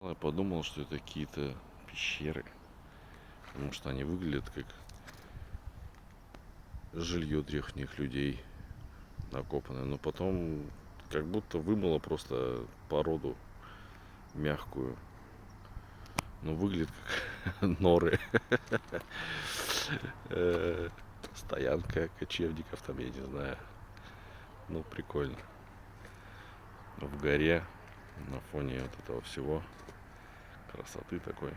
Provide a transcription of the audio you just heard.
Я подумал, что это какие-то пещеры, потому что они выглядят как жилье древних людей накопанное. Но потом как будто вымыло просто породу мягкую. Но выглядит как норы. Стоянка кочевников там, я не знаю. Ну, прикольно. В горе, на фоне вот этого всего. Красоты такой.